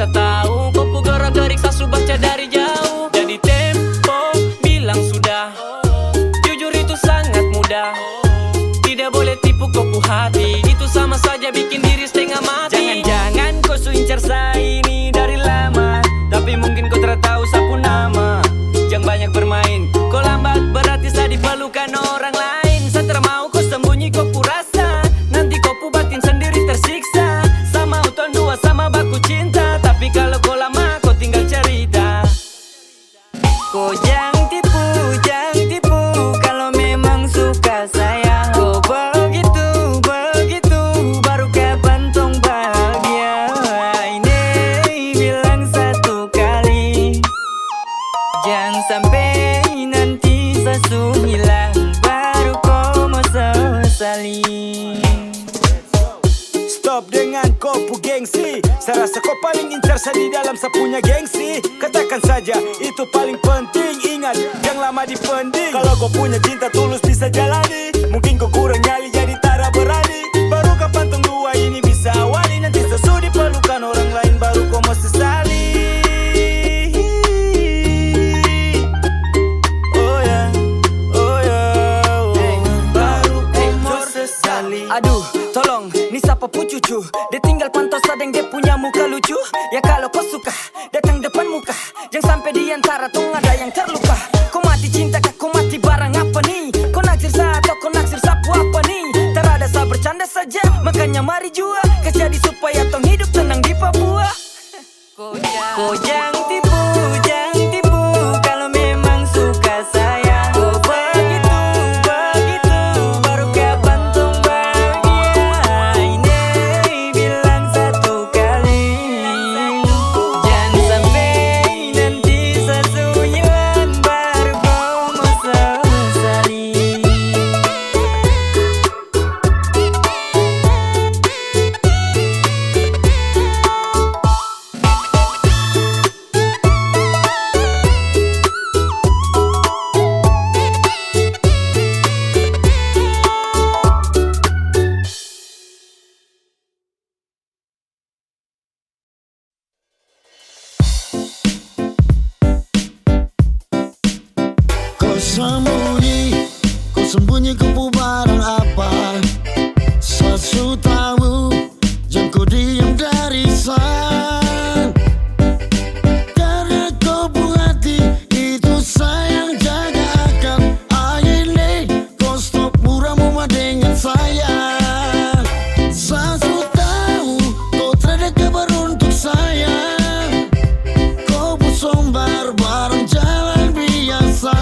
bisa tahu kau pu gara-gara sasu baca dari jauh. Jadi tempo bilang sudah, jujur itu sangat mudah. Tidak boleh tipu kau pu hati, itu sama saja bikin diri setengah mati. Jangan-jangan kau su incar saya ini dari lama, tapi mungkin kau tahu sapu nama. Jangan banyak bermain, kau lambat berarti saya diperlukan orang lain. Saya termau kau sembunyi kau pu rasa, nanti kau pu batin sendiri tersiksa. Sama uton dua sama baku cinta, tapi kalau kau lama kau tinggal cerita. Kau jangan tipu kalau memang suka sayang. Kau begitu baru kapan tong bahagia. Ini bilang satu kali, jangan sampai nanti sesu hilang, baru kau mau sesali. Stop dengan kau pu gengsi, saya rasa kau paling incar saya di dalam saya punya gengsi. Katakan saja itu paling penting, ingat jangan lama dipending. Kalau kau punya cinta tulus bisa jalani, mungkin kau kurang nyali jadi tak berani. Baru kapan tong dua ini bisa awali, nanti sesu diperlukan orang lain baru kau mau sesali. Aduh, tolong, ni siapa pu cucu? Dia tinggal pantau sadeng dia punya muka lucu. Ya kalau kau suka, datang depan muka, jangan sampai di antara tong ada yang terluka. Kau mati cinta kah, kau mati barang apa nih? Kau naksir saya atau kau naksir sapu apa nih? Terada saya bercanda saja, makanya mari jua kas jadi supaya tong hidup tenang di Papua. Kau jangan tipu kalau memang suka sayang. Kau begitu baru kapan tong bahagia. Ini bilang satu kali, jangan sampai nanti sesu hilang, baru kau mau sesali. Kau sembunyi kau pu barang apa? Sesu tahu, jangan kau diam dari saya. Karena kau pu hati itu sayang, jaga akal. Akhirnya kau stop murah-murah dengan saya. Sesu tahu, kau terada kabar untuk saya. Kau pu sombar barang jalan biasa.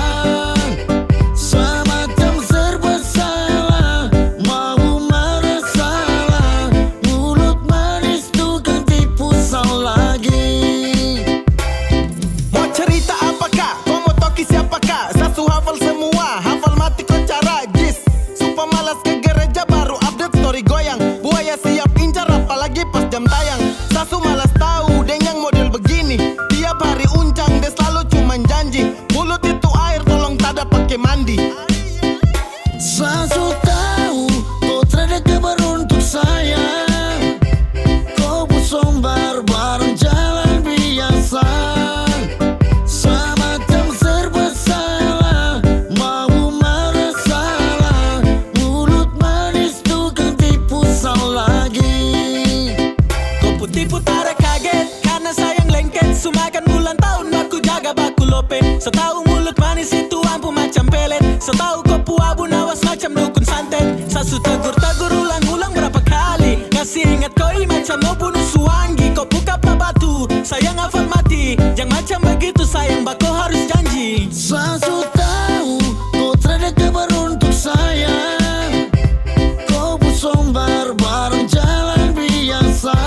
Sasu malas tahu dengan model begini, tiap hari uncang dia selalu cuman janji. Mulut itu air tolong tada pakai mandi. Sasu tahu kau terada kabar untuk saya. Kau pu sombar barang jalan biasa. Semacam serba salah, mau marah salah. Mulut manis tukang tipu salah lagi. Tipu tara kaget, karena sayang lengket. Sumakan bulan tahun aku jaga baku lope. Setahu mulut manis itu ampu macam pelet. Setahu kau pu abu nawas macam dukun santet. Sasu tegur ulang-ulang berapa kali. Kasih ingat koi macam mau bunuh suanggi. Kau buka apa batu, sayang hafal mati. Jangan macam begitu sayang, bako harus janji. Sasu tahu kau terada kabar untuk saya. Kau pu sombar barang jalan biasa.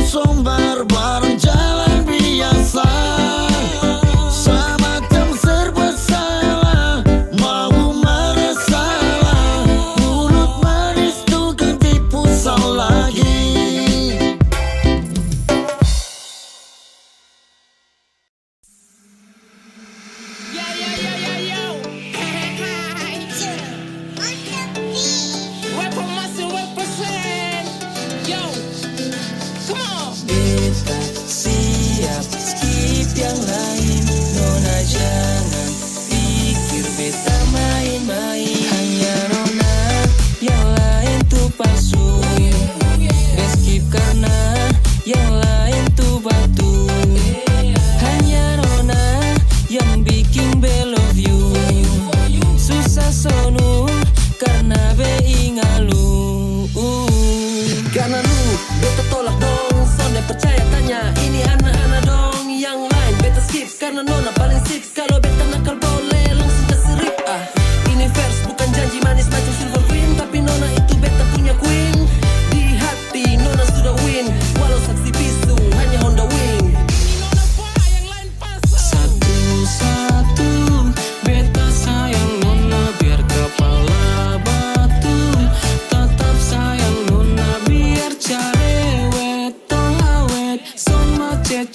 Sombar bareng jalan biasa.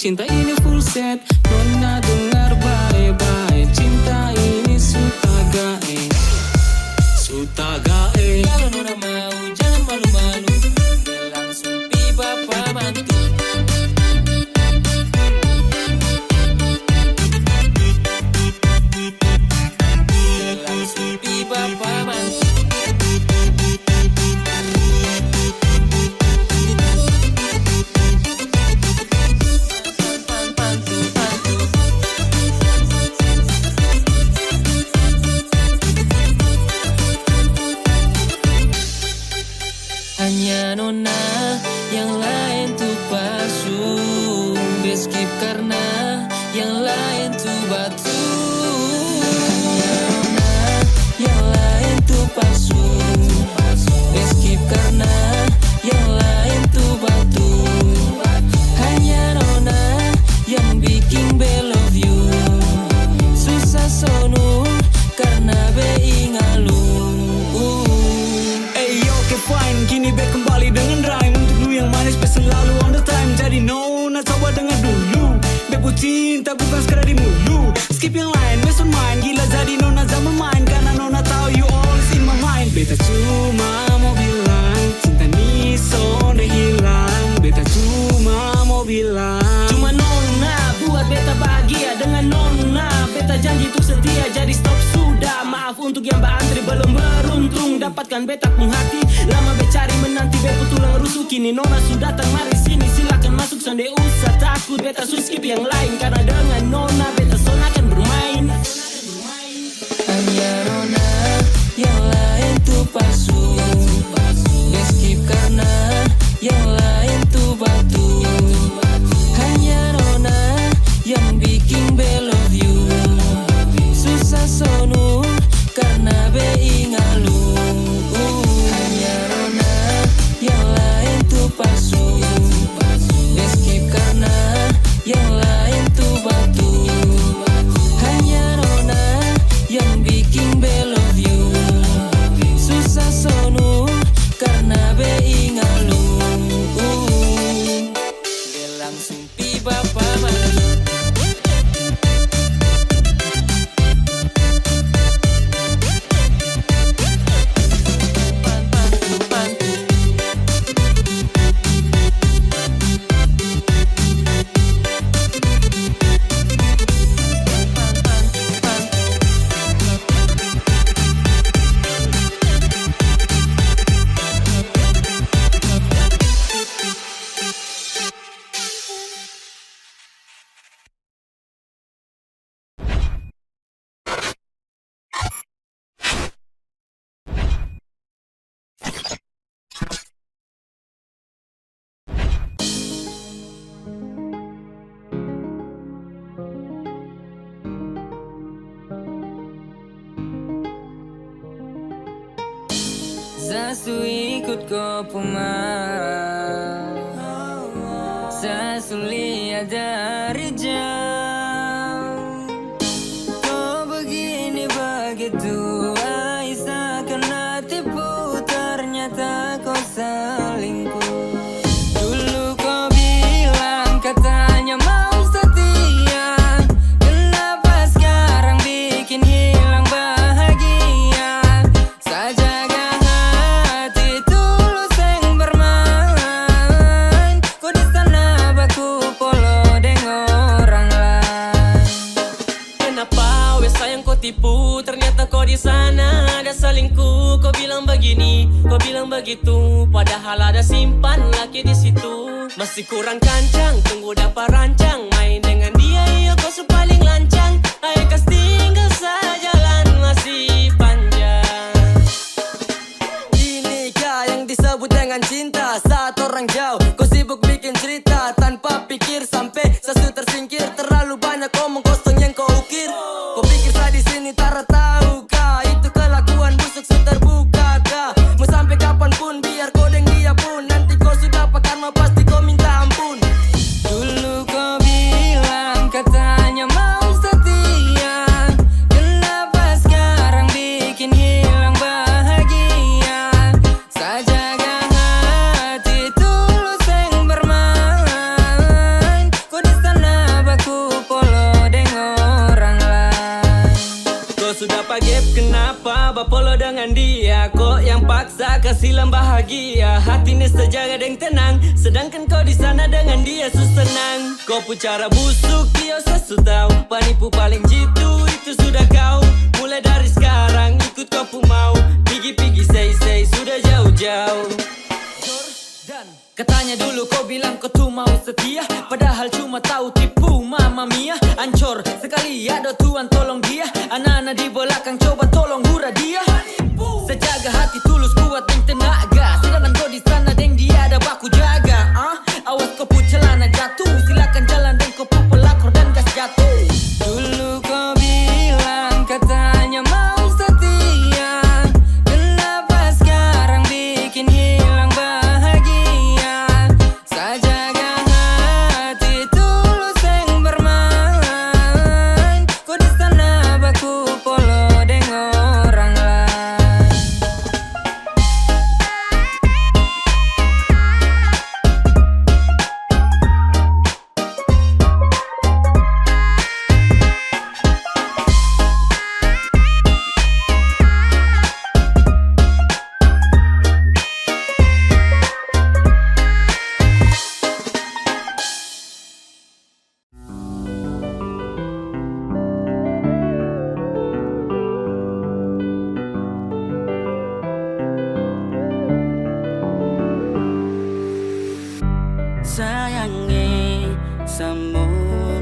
cinta ini full set. Nona dengar baik-baik, cinta ini sutagae. Sutagae. Kalau nona mau jangan malu-malu, langsung pi bapak bantu. Langsung pi bapak bantu. Hanya nona, yang lain tuh palsu. Beskip karena yang lain tuh batu. Hanya nona, yang lain tuh palsu. Beskip karena yang lain tuh batu. Hanya nona, yang bikin be love you. Susah sonu karena be ingalu. Fine, kini back kembali dengan rhyme untuk lu yang manis, be selalu on the time. Jadi nona coba dengar dulu, bebu cinta bukan sekadar di mulu. Skip yang lain, best on mine. Gila jadi nona zaman main, karena nona tahu you always in my mind. Beta cuma mau bilang, cinta ni sonde hilang. Beta cuma mau bilang, Cuma nona buat beta bahagia dengan nona. Beta janji untuk setia, jadi stop sudah. Maaf untuk yang berantri belum beruntung dapatkan beta pun hati. Lama becari menanti beta tulang rusuk. Kini nona sudah datang, mari sini silakan masuk. Sonde usah takut, beta skip yang lain. Karena dengan nona beta son akan bermain. Hanya nona, yang lain tuh palsu. Skip karena yang lain tuh batu. Hanya nona, yang bikin be love you. Susah sonu karena be ingalu. Hanya nona, yang lain tuh palsu. Skip karena yang lain tuh batu. Hanya nona, yang bikin be love you. Susah sonu karena be ingalu. Be langsung pi bapak bantu. Zasu ikut kau pemar, Zasu lihat dari jauh. Kau begini begitu, Aisyah kena tipu. Ternyata kau selingkuh. Dulu kau bilang katanya mau setia, kenapa sekarang bikin hilang bahagia? Sajaga hati tulus yang bermain, kau di sana baku polo dengan orang lain. Kenapa wes sayang kau tipu? Ternyata kau di sana ada selingkuh. Kau bilang begini, kau bilang begitu, padahal ada simpan laki di situ. Masih kurang kancang, tunggu dapat rancang. Main dengan dia, iya kau paling lancang. Ayo kas tinggal saja, jalan masih panjang. Inikah yang disebut dengan cinta? Saat orang jauh, kau sibuk bikin cerita tanpa pikir sampai sesu tersingkir. Terlalu banyak omong kosong yang kau ukir. Kau pikir saya di sini tak tahu kah? Itu kelakuan busuk terbuka kah? Mau sampai kapanpun biar kau deng dia pun, nanti kau sudah pakai karma pasti kau minta ampun. Dulu kau bilang katanya mau setia, kenapa sekarang bikin hilang bahagia? Sajaga hati kok yang paksa kasih bahagia. Hatinya sejaga dan tenang, sedangkan kau di sana dengan dia senang. Kau pun cara busuk dia sesu tahu. Penipu paling jitu itu sudah kau. Mulai dari sekarang ikut kau pun mau. Pigi-pigi say sudah jauh-jauh. Katanya dulu kau bilang kau tuh mau setia, padahal cuma tahu tipu mama mia. Ancor sekali ada Tuhan tolong dia. Anak-anak di belakang coba tolong hura dia. Sejaga hati tulus kuat dan tenaga, sedangkan kau di sana deng dia ada baku jaga. Awas kau pun celana jatuh, silakan jalan dan kau pun pelakor dan gas jatuh. Dulu kau bilang katanya mau setia, kenapa sekarang bikin hilang bahagia? Sajaga hati tulus yang bermain, kau di sana baku polo dengan orang lain. Sayangi sama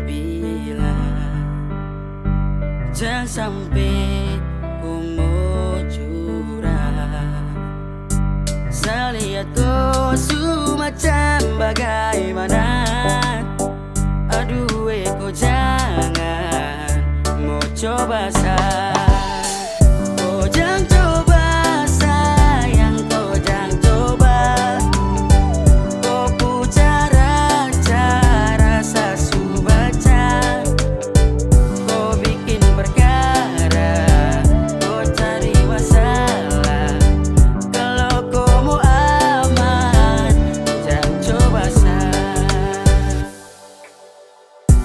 bilang, jangan sampai ku mau curang. Saya lihat kau semacam bagaimana. Aduh kau jangan mau coba kau jangan coba sayang, kau jangan coba.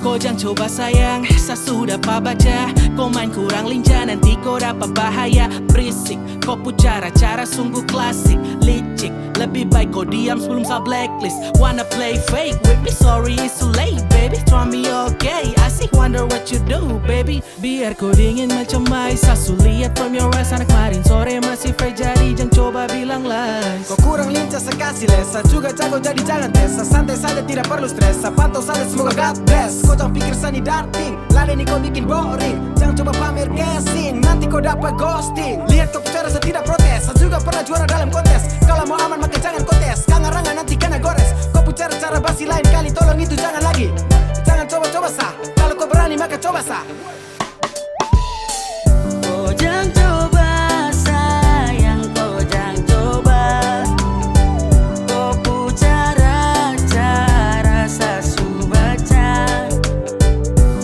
Kau jangan coba sayang, saya sudah baca. Kau main kurang lincah, nanti kau dapat bahaya. Berisik, kau pun cara-cara sungguh klasik. Licik, lebih baik kau diam sebelum saya blacklist. Wanna play fake with me, sorry it's too late baby. Try me okay, I see wonder what you do baby. Biar kau dingin macam mais, saya lihat from your eyes. Anak kemarin sore masih fresh, jadi jangan coba bilang lies. Kau kurang lincah sekasih lesa, juga jago jadi jangan tes. Santai saja tidak perlu stres, pantau saja semoga God bless. Kau jangan pikir sani darting, ladeni kau bikin boring. Jangan coba pamer casing, nanti kau dapat ghosting. Lihat kau bicara saya tidak protes, saya juga pernah juara dalam kontes. Kalau mau aman maka jangan kontes, kangarangan nanti kena gores. Kau bicara cara basi lain kali, tolong itu jangan lagi. Jangan coba-coba sah, kalau kau berani maka coba sah. Kau jangan coba sayang, kau jangan coba. Kau pun cara-cara saya baca.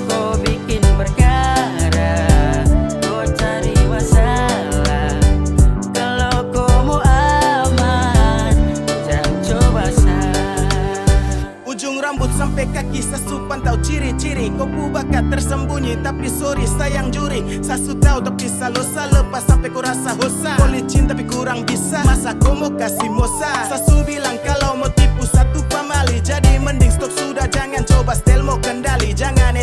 Kau bikin perkara, kau cari masalah. Kalau kau mau aman, jangan coba Ujung rambut sampai kaki sasu pantau ciri-ciri. Kau pu bakat tersembunyi tapi sorry sayang juri. Sasu tahu tapi salosa lepas sampai ku rasa hosa. Kau licin tapi kurang bisa, masa kau mau kasih mosa. Sasu bilang kalau mau tipu satu pamali, jadi mending stop sudah, jangan coba style mau kendali. Jangan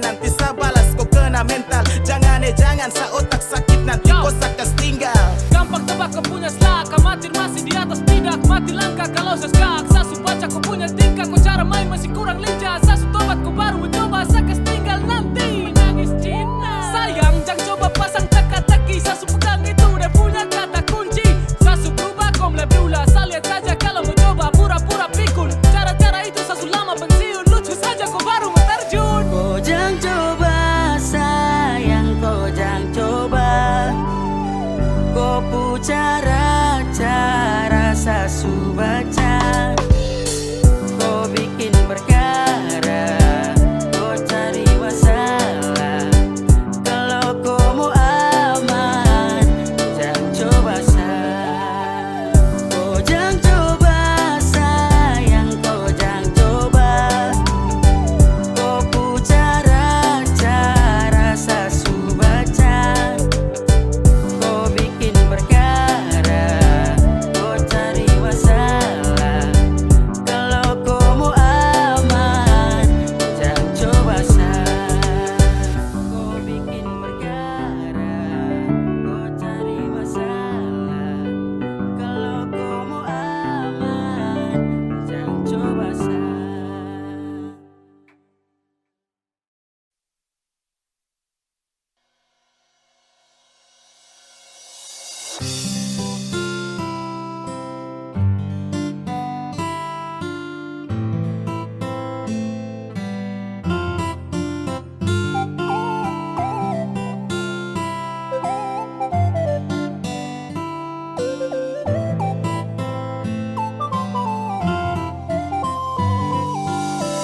nanti sa balas kau kena mental. Jangan sa otak sakit nanti kau sakas tinggal. Gampang tebak kau punya selak, amatir masih di atas bidak. Mati langkah kalau seskak, sasu baca kau punya tingkah. Kau cara main masih kurang lincah, sasu tobat kau baru mencoba. Sakas tinggal nanti menangis Cina. Sayang jangan coba pasang teka-teki, sasu pegang itu udah punya kata kunci. Sasu berubah kau mulai berulah, saya lihat saja kalau mau coba pura-pura pikun. Cara-cara itu sasu lama pensiun, lucu saja kau baru mau terjun. Kau jangan coba sayang, kau jangan coba. Kau pu cara-cara sasu baca. Kau bikin perkara,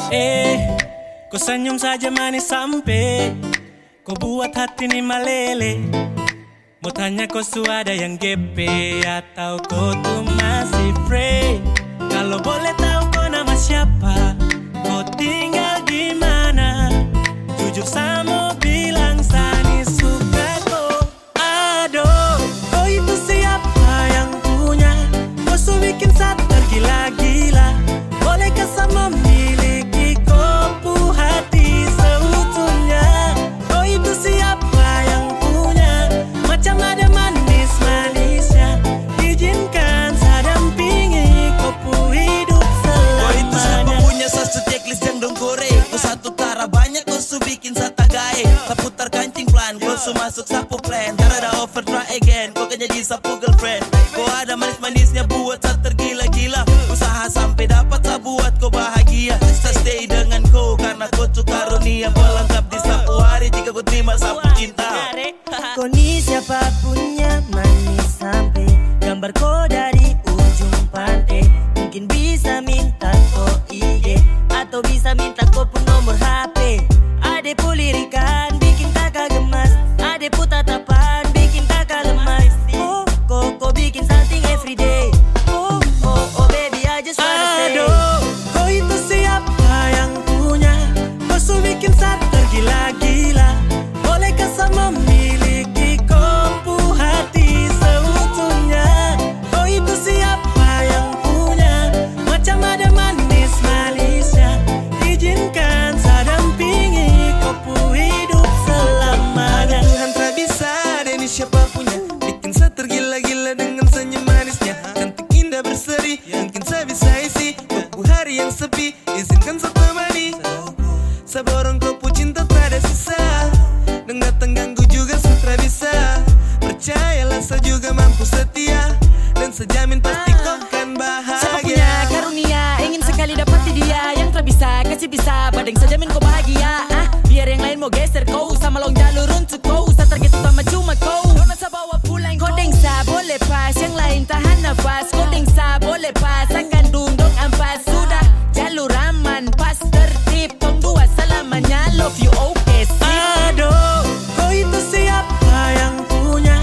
Kau senyum saja manis sampai kau buat hati ini meleleh. Mau tanya kau sudah yang GP atau kau tuh masih free? Kalau boleh tahu kau nama siapa, kau tinggal di mana? Jujur sama bilang Sani suka kau. Aduh, kau itu siapa yang punya? Kau su bikin saat tergila-gila. Bolehkah sama memiliki kopu hati seutuhnya? Kau itu siapa yang punya? Macam ada manis-manisnya. Izinkan saya dampingi kopu hidup selamanya. Kau itu siapa punya satu checklist yang dong kore. Kau satu tara banyak kau su bikin sata gae. Saputar kancing plan, kau su masuk sapu plan. Cara ada offer try again, kau kan jadi sapu girlfriend. Kau ada manis-manisnya buat saya tergila-gila. Usaha sampai dapat saya buat kau bahagia. Saya stay dengan kau karena kau tuh karunia. Pelengkap di sapu hari jika kau terima sapu cinta. Kau ni siapa punya manis sampai gambar kau dari ujung pantai. Mungkin bisa minta kau IG atau bisa minta kau pun nomor HP. Ade pulirikan bikin kakak gemas. Ade pu tatapan bikin kakak lemas. Kau bikin something everyday. Oh baby I just wanna say. Aduh, kau itu siapa yang punya? Kau su bikin saya tergila-gila. Bolehkah saya memiliki kopu hati seutuhnya? Kau itu siapa yang punya? Macam ada manis-manisnya. Izinkan saya dampingi kopu hidup selamanya. Tuhan tak bisa ada ini siapa punya. Bikin saya tergila-gila dengan senyum manisnya. Cantik indah berseri, mungkin saya bisa isi kopu hari yang sepi. Izinkan saya temani. Saya borong kopu cinta tak ada sisa. Dan datang ganggu juga sutra bisa. Percayalah saya juga mampu setia. Dan saya jamin pasti kau kan Siapa punya bahagia. karunia ingin sekali dapati dia. Yang tak bisa kasih bisa badeng saja jamin kau bahagia. Biar yang lain mau geser kau sama long jalur untuk kau. Saya target utama cuma kau. Dona saya bawa pulang kau. Dengsa boleh pas yang lain tahan nafas. Kau dengsa boleh pas akan dunduk ampas. Sudah jalur aman pas tertib. Tong dua selamanya love you okay sip. Aduh, kau itu siapa yang punya?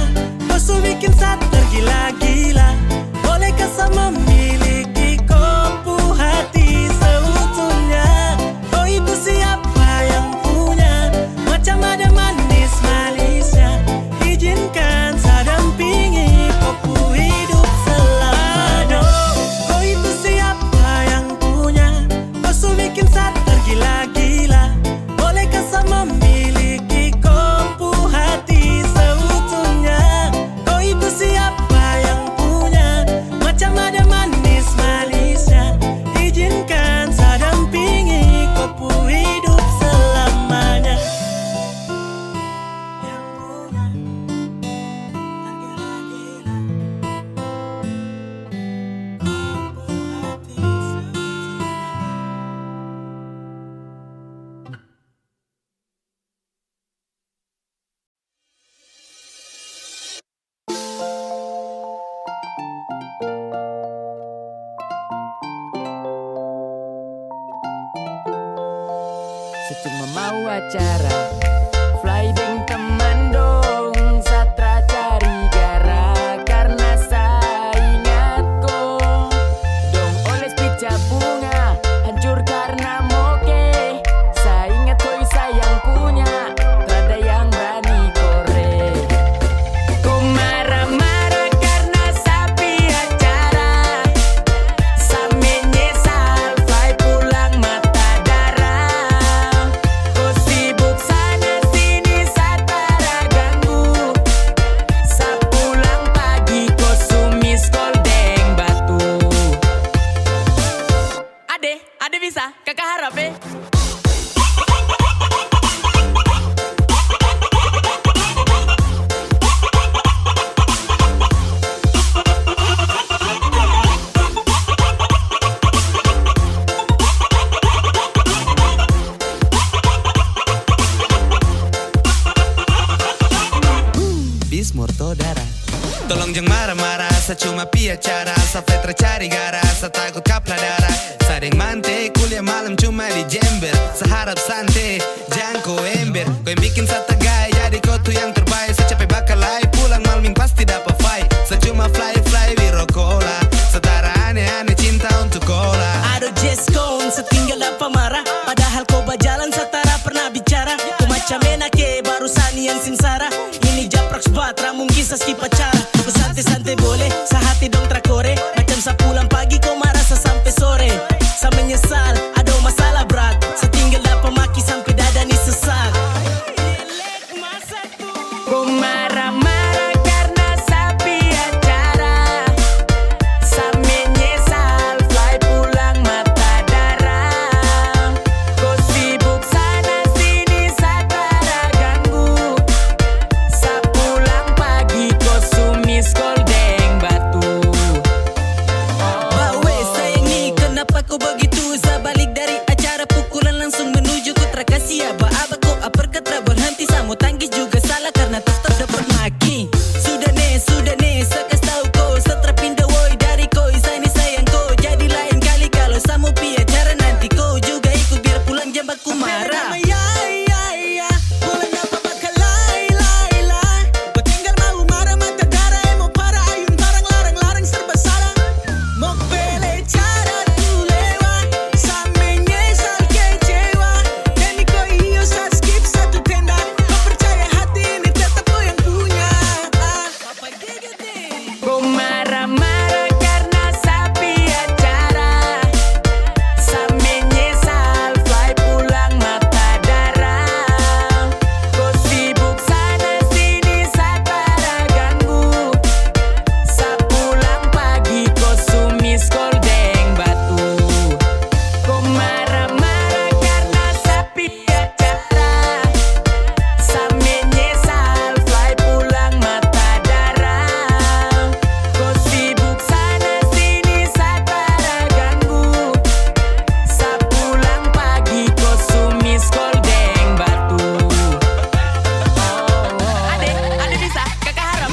Kau su bikin saya tergila-gila. Bolehkah saya memiliki kopu hati seutuhnya? Kau itu siapa yang punya? Macam ada manis-manisnya. Izinkan saya dampingi kopu hidup selamanya. Aduh, kau itu siapa yang punya? Kau su bikin saya tergila-gila. Bolehkah saya memiliki kopu hati seutuhnya? Kau itu siapa yang punya? Macam ada manis-manisnya. Izinkan saya dampingi kopu hidup selamanya. Yang punya tergila-gila. Kopu hati seutuhnya. Saya cuma mau acara Flying teman dong. Satra cari gara karena saya ingat kau. Dong oles pica bunga hancur karena moke. Saya ingat kau sayang punya. Terada yang berani korek. Kau marah-marah karena sapi acara. Saya menyesal fly pulang mata darah. Kau sibuk sana api acara Safetra cari gara, sa takut kapla darah Sadeng mante, kuliah malam cuma di jember Seharap santai, jangan kau ember Kau yang bikin sa tagai, jadi kau tuh yang terbaik Sa capek bakalai, pulang malam pasti dapat fight Sa cuma fly biro cola Setara aneh-aneh cinta untuk cola Aduh just gone, setinggal apa marah Padahal kau berjalan setara pernah bicara Kau macam enake, barusan yang sinsara Ini japrak sebatra, mungkin saski pacara Kau santai-santai boleh, sehati dong trakore Macam sa pulang pagi kau marah sa sampai sore Sa menyesal, ada masalah berat Setinggal apa maki sampai dada ni sesak Kau marah-marah karena sapi acara Sa menyesal fly pulang mata darah Kau sibuk sana sini sa tara ganggu Sa pulang pagi kau sumis goldeng batu Bawe sayang ni kenapa kau begitu Sa balik dari acara pukulan langsung menuju ku trakasi Aba-aba kau uppercut berhenti Samo tanggis juga salah karena tetap dapat maki Sudah ne sekas tahu kau setelah pindah woi dari kau Saya sayang kau jadi lain kali kalau Samo pi acara nanti kau juga ikut biar pulang jam baku marah Pulang apa bakal lai Kau tinggal mau marah mata darah Emo para ayun barang larang serba salah Mau pele cara tu lewat Sa menyesal kecewa Demi kau iyo sa skip satu tenda Kau percaya hati ini tetap kau yang punya Apa gigit nih Kau marah-marah karena sapi acara Sa menyesal fly pulang mata darah Kau sibuk sana sini sa tara ganggu Sa pulang pagi kau sumis goldeng batu Kau marah-marah karena sapi acara Sa menyesal fly pulang mata darah Kau sibuk sana sini sa tara ganggu Sa pulang pagi kau sumis goldeng batu Ade bisa kakak harap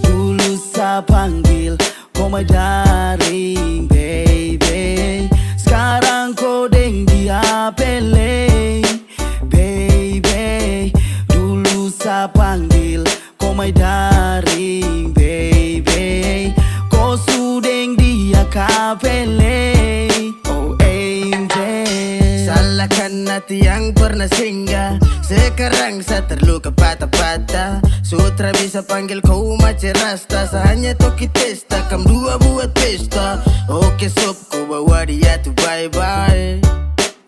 Dulu sa panggil kau mai daring baby Sekarang kau deng dia pele baby Dulu sa panggil kau mai daring baby Kau sudeng dia kapele Oh angel Salahkan hati yang pernah singgah Sekarang saya terluka patah-patah Sutra bisa panggil kau macam rasta Hanya toki testa Kam dua buat pesta Oke sob kau bawa dia tuh bye-bye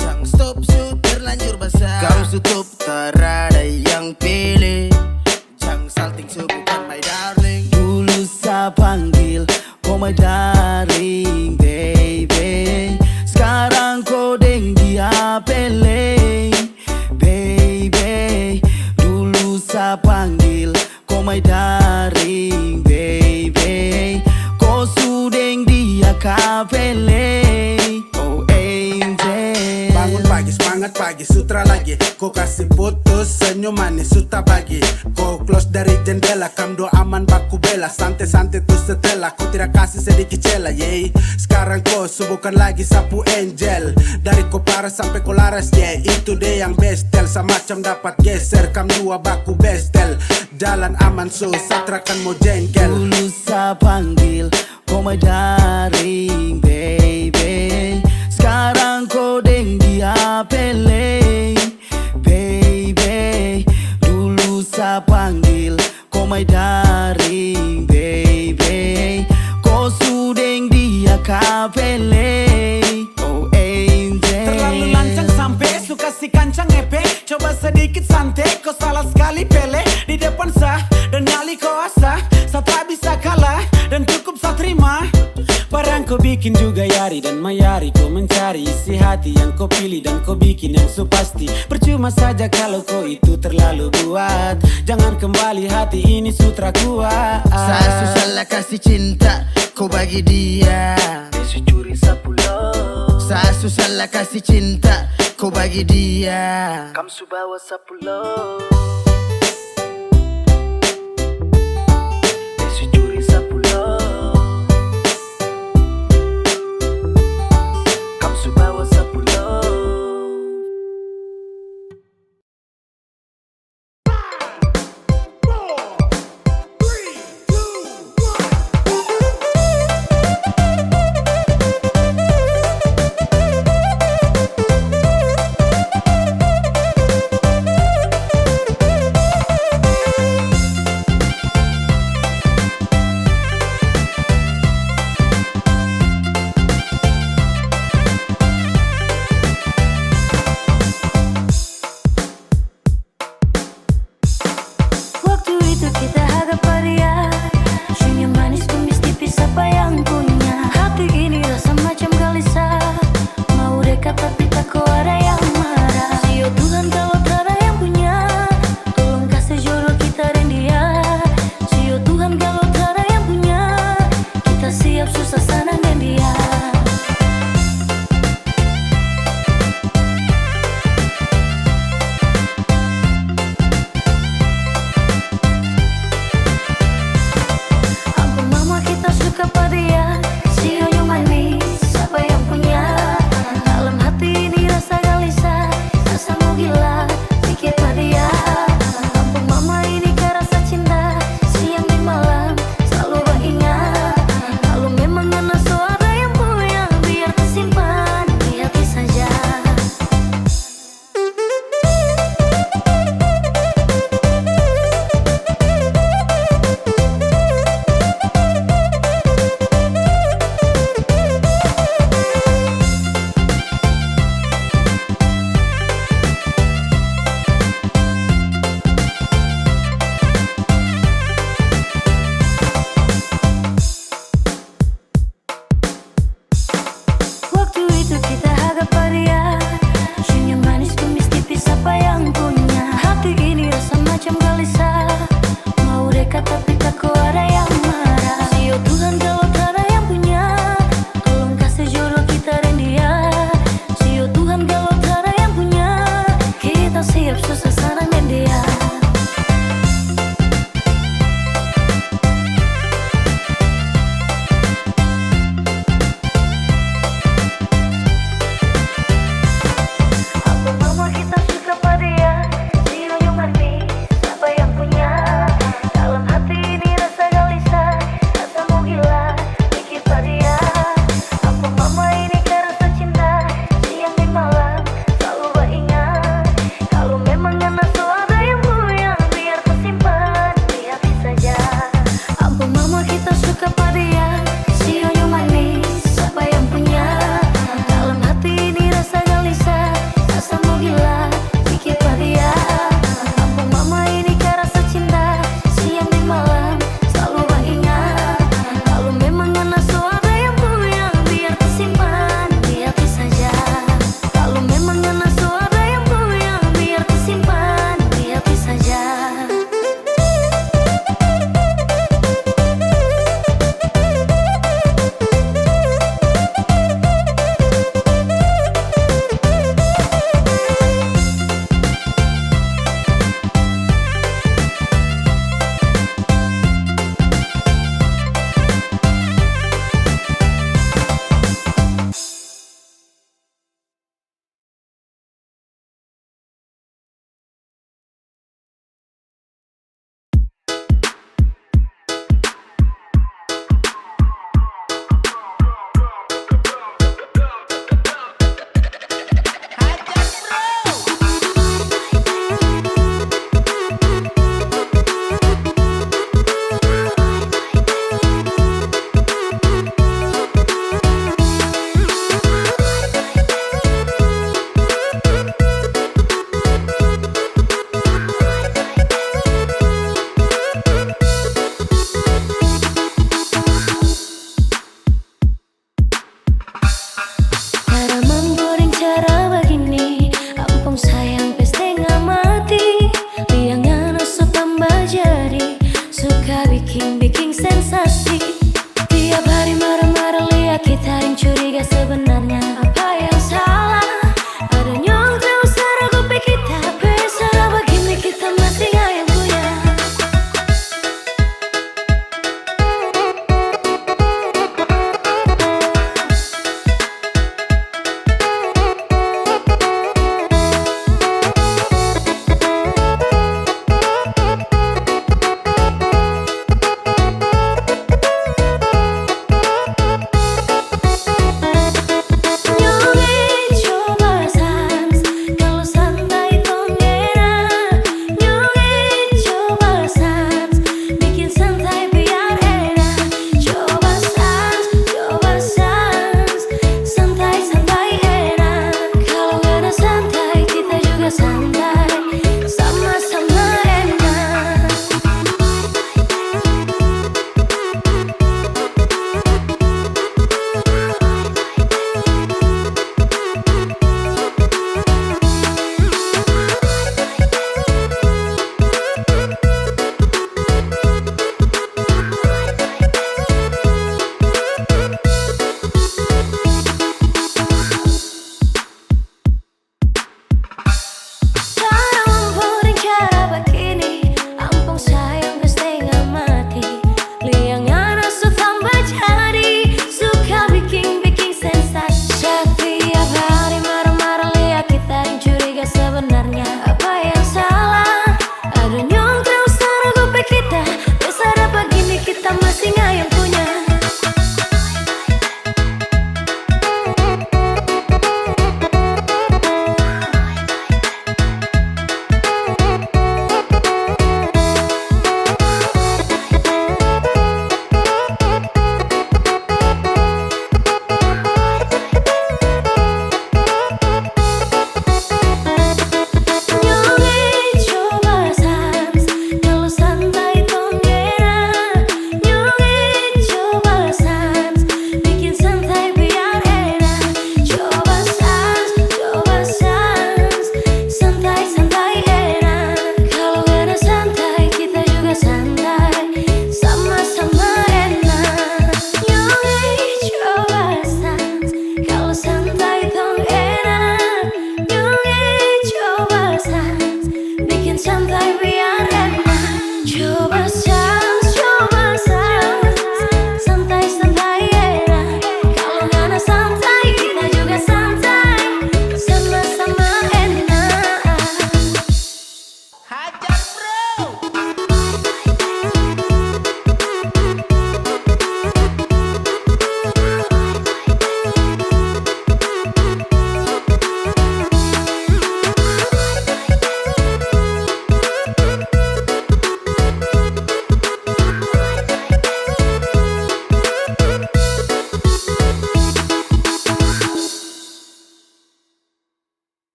Jangan stop su terlanjur basah Kau tutup terada yang pilih Jangan salting su bukan my darling Dulu saya panggil kau my darling baby Sekarang kau deng dia pele baby Dulu saya panggil kau my darling baby Kau sudeng dia kapele Oh angel Bangun pagi semangat semangat pagi sutra lagi. Kau kasih putus senyum manis suta bagi. Kau close dari jendela, kam do aman baku bela. Santai-santai tuh setelah kau tidak kasih sedikit cela. Yeay, sekarang kau subuhkan lagi sapu angel. Dari kau parah sampai kau laras, yeah. Itu deh yang bestel, semacam dapat geser. Kam dua baku bestel, jalan aman susah trakan mau jengkel. Dulu saya panggil kau mai daring baby, sekarang kau deng dia pele baby. Dulu saya panggil kau mai daring baby, kau sudeng dia kapele. Oh angel, Terlalu lancang sampai suka si kancang epe. Coba sedikit santai, kau salah sekali pele. Di depan sah dan nyali kau asah, saya tak bisa kalah dan cukup saya terima. Barang kau bikin juga yari dan mayari. Kau mencari isi hati yang kau pilih dan kau bikin yang so pasti. Percuma saja kalau kau itu terlalu buat. Jangan kembali, hati ini sutra kuat. saya susah lah kasih cinta kau bagi dia. Curi sapu lo, Saya susah lah kasih cinta kau bagi dia. kam su bawa sapu lo.